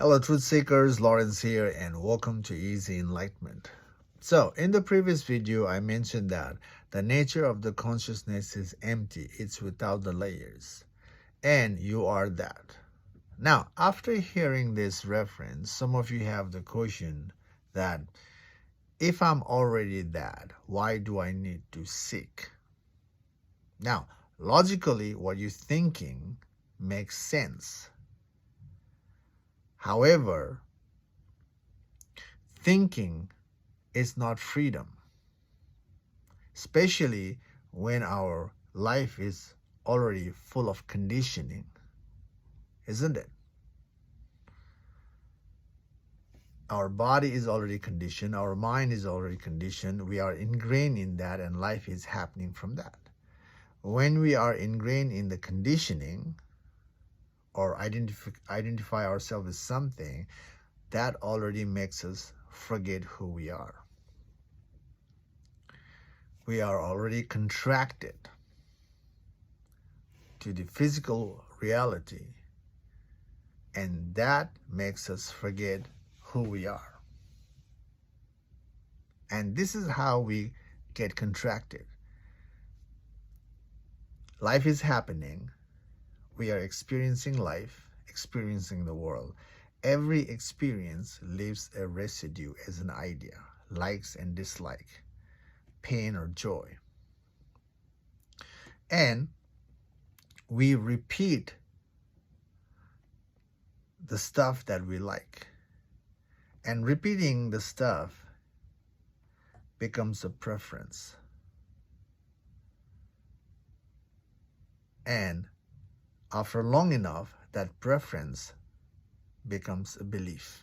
Hello, truth seekers. Lawrence here, and welcome to Easy Enlightenment. So, in the previous video, I mentioned that the nature of the consciousness is empty, it's without the layers, and you are that. Now, after hearing this reference, some of you have the question that if I'm already that, why do I need to seek? Now, logically, what you're thinking makes sense. However, thinking is not freedom, especially when our life is already full of conditioning, isn't it? Our body is already conditioned, our mind is already conditioned, we are ingrained in that, and life is happening from that. When we are ingrained in the conditioning or identify ourselves as something, that already makes us forget who we are. We are already contracted to the physical reality, and that makes us forget who we are. And this is how we get contracted. Life is happening. We are experiencing life, experiencing the world. Every experience leaves a residue as an idea, likes and dislike, pain or joy. And we repeat the stuff that we like. And repeating the stuff becomes a preference. And after long enough, that preference becomes a belief.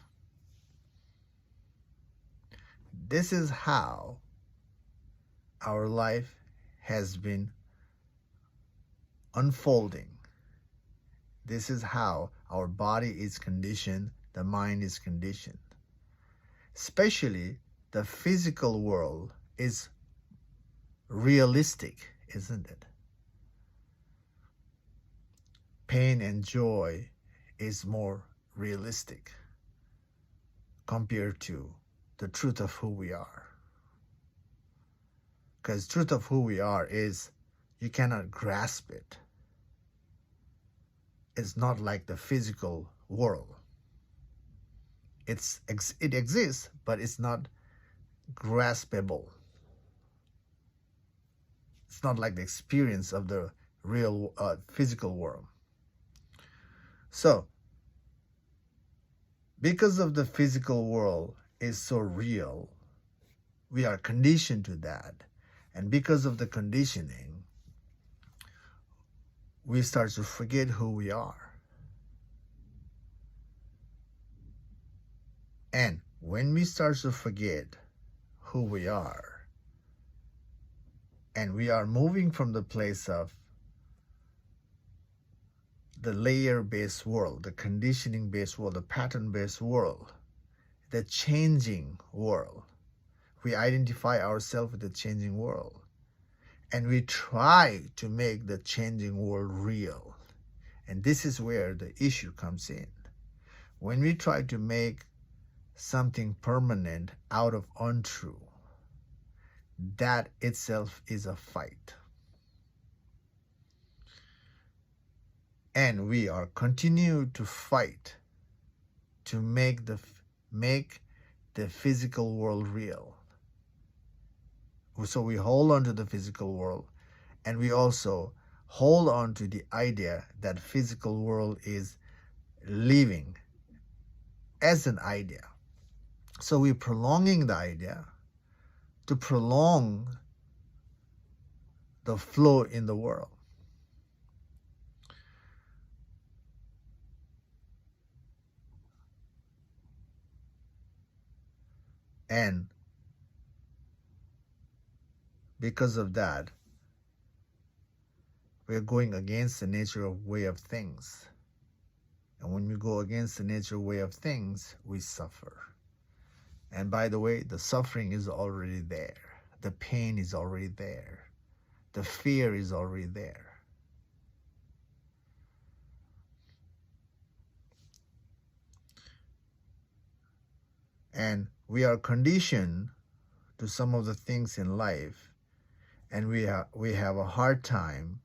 This is how our life has been unfolding. This is how our body is conditioned, the mind is conditioned. Especially the physical world is realistic, isn't it? Pain and joy is more realistic compared to the truth of who we are. Because truth of who we are is you cannot grasp it. It's not like the physical world. It exists, but it's not graspable. It's not like the experience of the real physical world. So, because of the physical world is so real, we are conditioned to that. And because of the conditioning, we start to forget who we are. And when we start to forget who we are, and we are moving from the place of the layer-based world, the conditioning-based world, the pattern-based world, the changing world, we identify ourselves with the changing world. And we try to make the changing world real. And this is where the issue comes in. When we try to make something permanent out of untrue, that itself is a fight. And we are continue to fight to make the physical world real. So we hold on to the physical world, and we also hold on to the idea that physical world is living as an idea. So we're prolonging the idea to prolong the flow in the world. And because of that, we're going against the nature of way of things. And when we go against the nature way of things, we suffer. And by the way, the suffering is already there. The pain is already there. The fear is already there. And we are conditioned to some of the things in life, and we have a hard time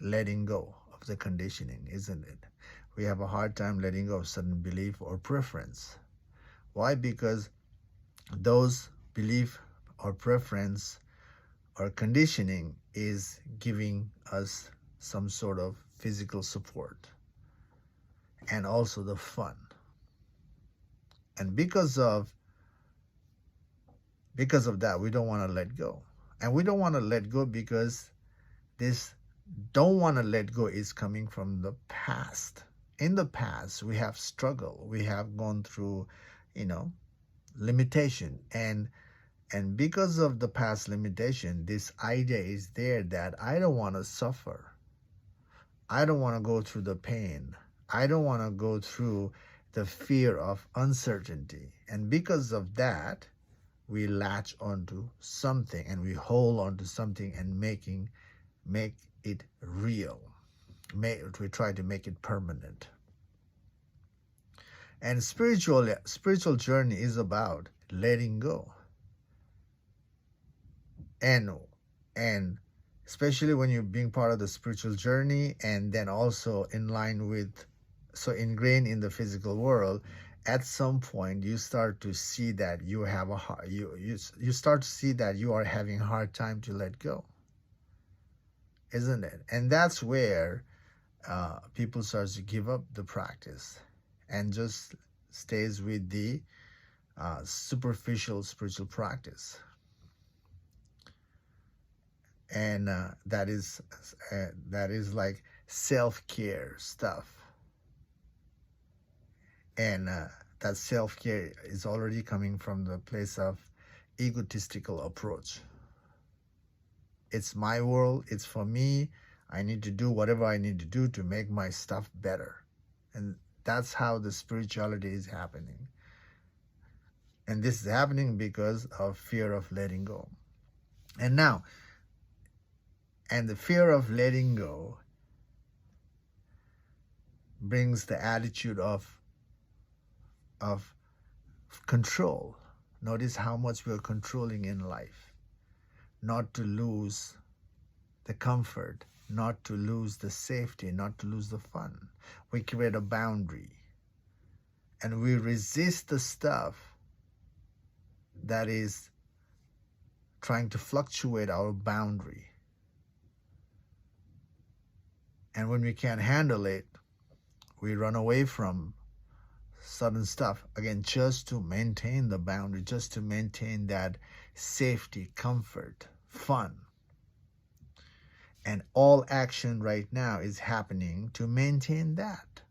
letting go of the conditioning, isn't it? We have a hard time letting go of certain belief or preference. Why? Because those belief or preference or conditioning is giving us some sort of physical support and also the fun. And because of that, we don't want to let go. And we don't want to let go because this don't want to let go is coming from the past. In the past, we have struggled. We have gone through, limitation. And because of the past limitation, this idea is there that I don't want to suffer. I don't want to go through the pain. I don't want to go through the fear of uncertainty. And because of that, we latch onto something and we hold onto something and make it real. We try to make it permanent. And spiritual journey is about letting go. And especially when you're being part of the spiritual journey, and then also ingrained in the physical world, at some point you start to see that you start to see that you are having a hard time to let go, isn't it? And that's where people start to give up the practice and just stays with the superficial spiritual practice. And that is like self-care stuff. And that self-care is already coming from the place of egotistical approach. It's my world, it's for me, I need to do whatever I need to do to make my stuff better. And that's how the spirituality is happening. And this is happening because of fear of letting go. And the fear of letting go brings the attitude of control. Notice how much we are controlling in life. Not to lose the comfort, not to lose the safety, not to lose the fun. We create a boundary. And we resist the stuff that is trying to fluctuate our boundary. And when we can't handle it, we run away from sudden stuff, again, just to maintain the boundary, just to maintain that safety, comfort, fun. And all action right now is happening to maintain that.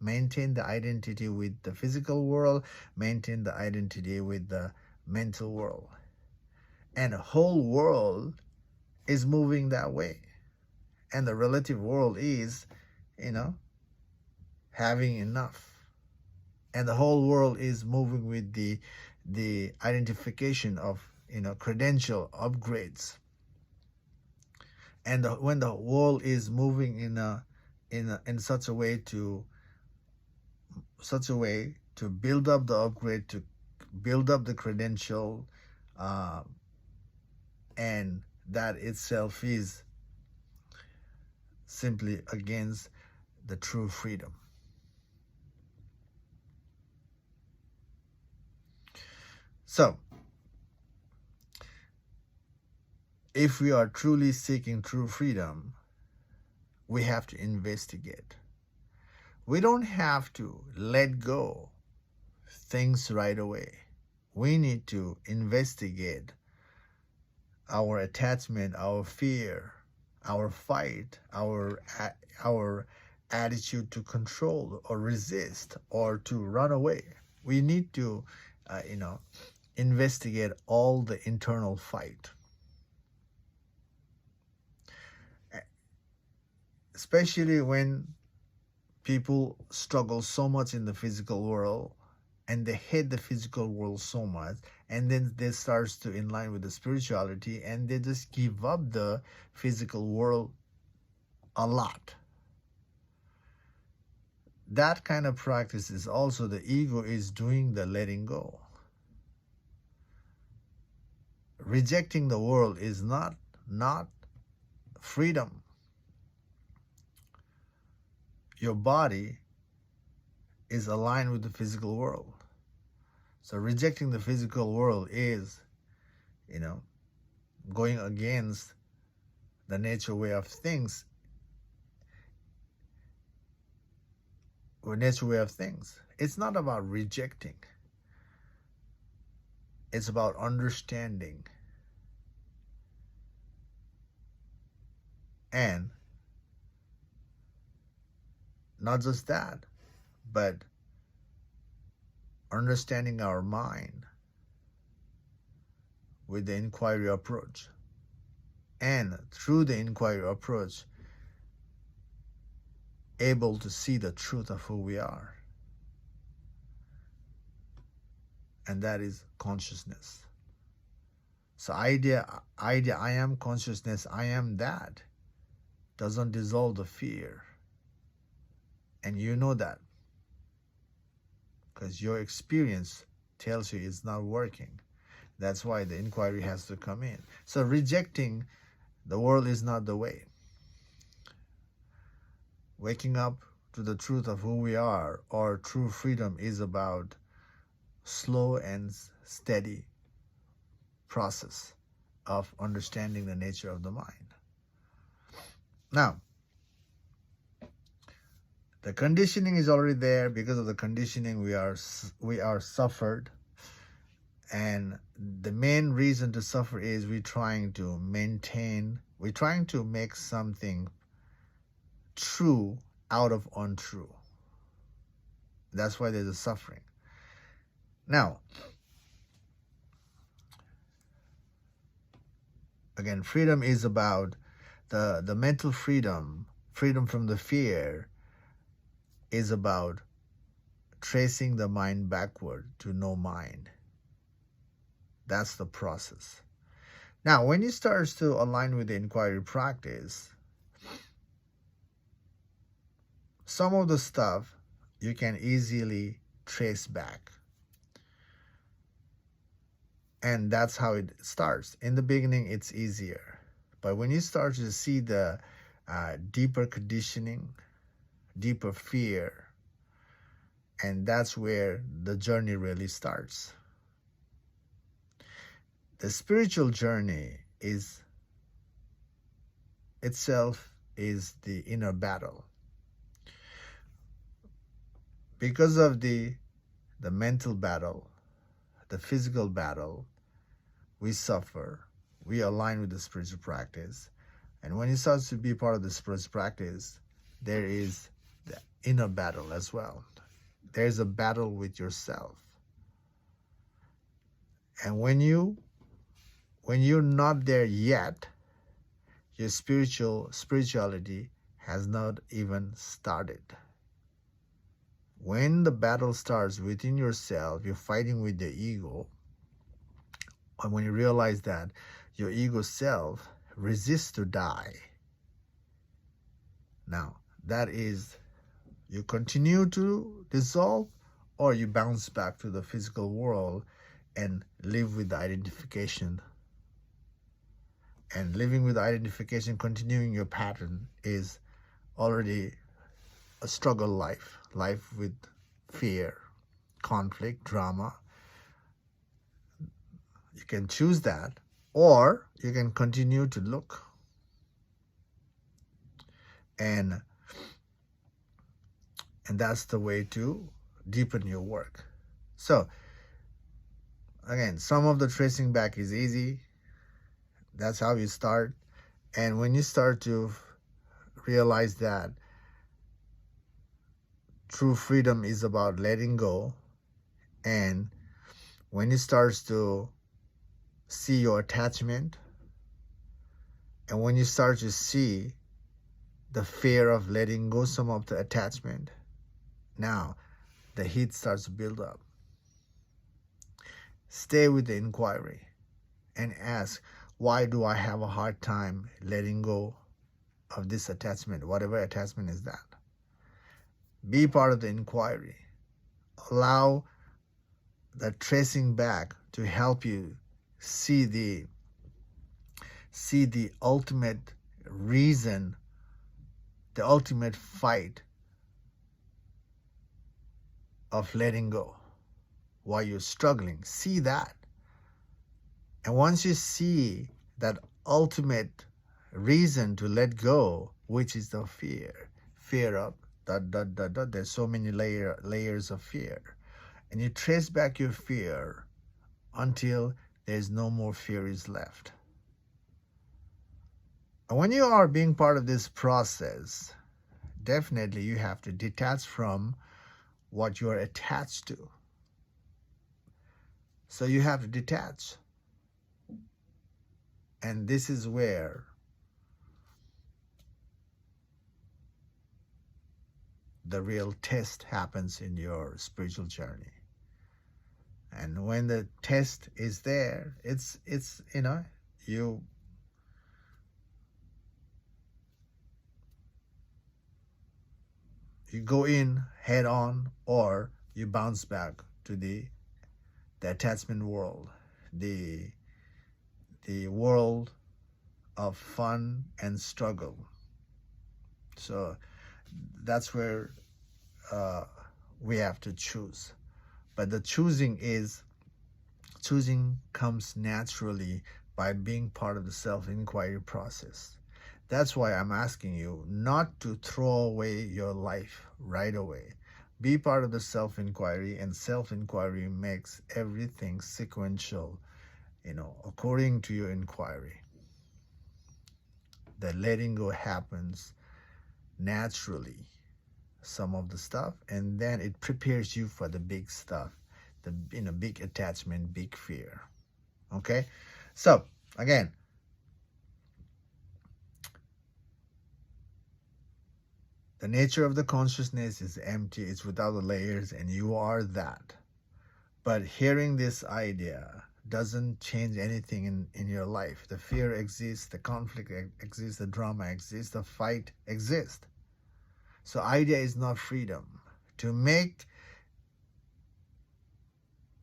Maintain the identity with the physical world, maintain the identity with the mental world. And the whole world is moving that way. And the relative world is, having enough. And the whole world is moving with the identification of, credential upgrades. And when the world is moving in such a way to build up the upgrade, to build up the credential, and that itself is simply against the true freedom. So, if we are truly seeking true freedom, we have to investigate. We don't have to let go things right away. We need to investigate our attachment, our fear, our fight, our attitude to control or resist or to run away. We need to, investigate all the internal fight. Especially when people struggle so much in the physical world and they hate the physical world so much, and then they start to in line with the spirituality and they just give up the physical world a lot. that kind of practice is also the ego is doing the letting go. Rejecting the world is not freedom. Your body is aligned with the physical world. So rejecting the physical world is, going against the nature way of things, or nature way of things. It's not about rejecting. It's about understanding. And not just that, but understanding our mind with the inquiry approach. And through the inquiry approach, able to see the truth of who we are. And that is consciousness. So idea I am consciousness, I am that, doesn't dissolve the fear. And you know that, because your experience tells you it's not working. That's why the inquiry has to come in. So rejecting the world is not the way. Waking up to the truth of who we are, or true freedom, is about slow and steady process of understanding the nature of the mind. Now, the conditioning is already there. Because of the conditioning, we are suffered, and the main reason to suffer is we're trying to make something true out of untrue. That's why there's a suffering. Now, again, freedom is about the mental freedom from the fear is about tracing the mind backward to no mind. That's the process. Now, when you start to align with the inquiry practice, some of the stuff you can easily trace back. And that's how it starts. In the beginning, it's easier. But when you start to see the deeper conditioning, deeper fear, and that's where the journey really starts. The spiritual journey itself is the inner battle. Because of the mental battle, the physical battle, we suffer. We align with the spiritual practice. And when it starts to be part of the spiritual practice, there is the inner battle as well. There's a battle with yourself. And when you're not there yet, your spirituality has not even started. When the battle starts within yourself, you're fighting with the ego. And when you realize that your ego self resists to die, now that is, you continue to dissolve, or you bounce back to the physical world and live with the identification. And living with identification, continuing your pattern, is already a struggle life with fear, conflict, drama. You can choose that, or you can continue to look. And that's the way to deepen your work. So again, some of the tracing back is easy. That's how you start. And when you start to realize that true freedom is about letting go, and when you start to see your attachment, and when you start to see the fear of letting go some of the attachment, now the heat starts to build up. Stay with the inquiry and ask, why do I have a hard time letting go of this attachment, whatever attachment is that? Be part of the inquiry. Allow the tracing back to help you see the ultimate reason, the ultimate fight of letting go. While you're struggling, see that. And once you see that ultimate reason to let go, which is the fear of there's so many layers of fear, and you trace back your fear until there's no more fear is left. And when you are being part of this process, definitely you have to detach from what you are attached to. So you have to detach. And this is where the real test happens in your spiritual journey. And when the test is there, it's you go in head on, or you bounce back to the attachment world, the world of fun and struggle. So that's where we have to choose. But the choosing comes naturally by being part of the self-inquiry process. That's why I'm asking you not to throw away your life right away. Be part of the self-inquiry, and self-inquiry makes everything sequential, according to your inquiry. The letting go happens naturally, some of the stuff, and then it prepares you for the big stuff, the big attachment, big fear. Okay? So, again, the nature of the consciousness is empty, it's without the layers, and you are that. But hearing this idea doesn't change anything in your life. The fear exists, the conflict exists, the drama exists, the fight exists. So idea is not freedom.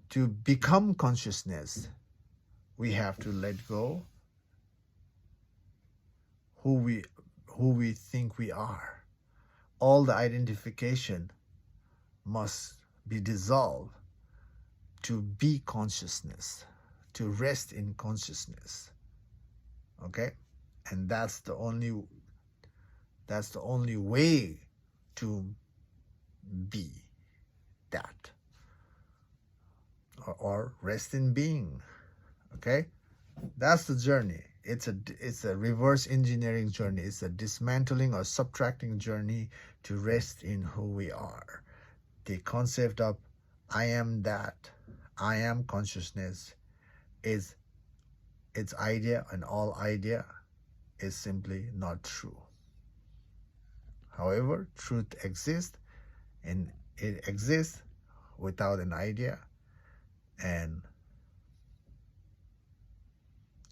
To become consciousness, we have to let go who we think we are. All the identification must be dissolved to be consciousness, to rest in consciousness. Okay? And that's the only way to be that, or rest in being. Okay? That's the journey. It's a reverse engineering journey. It's a dismantling or subtracting journey to rest in who we are. The concept of I am that, I am consciousness, is its idea, and all idea is simply not true. However, truth exists, and it exists without an idea, and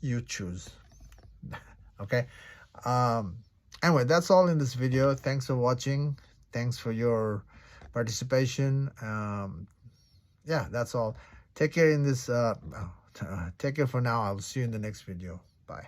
you choose. Okay? Anyway, that's all in this video. Thanks for watching. Thanks for your participation. Yeah, that's all. Take care in this take care for now. I'll see you in the next video. Bye.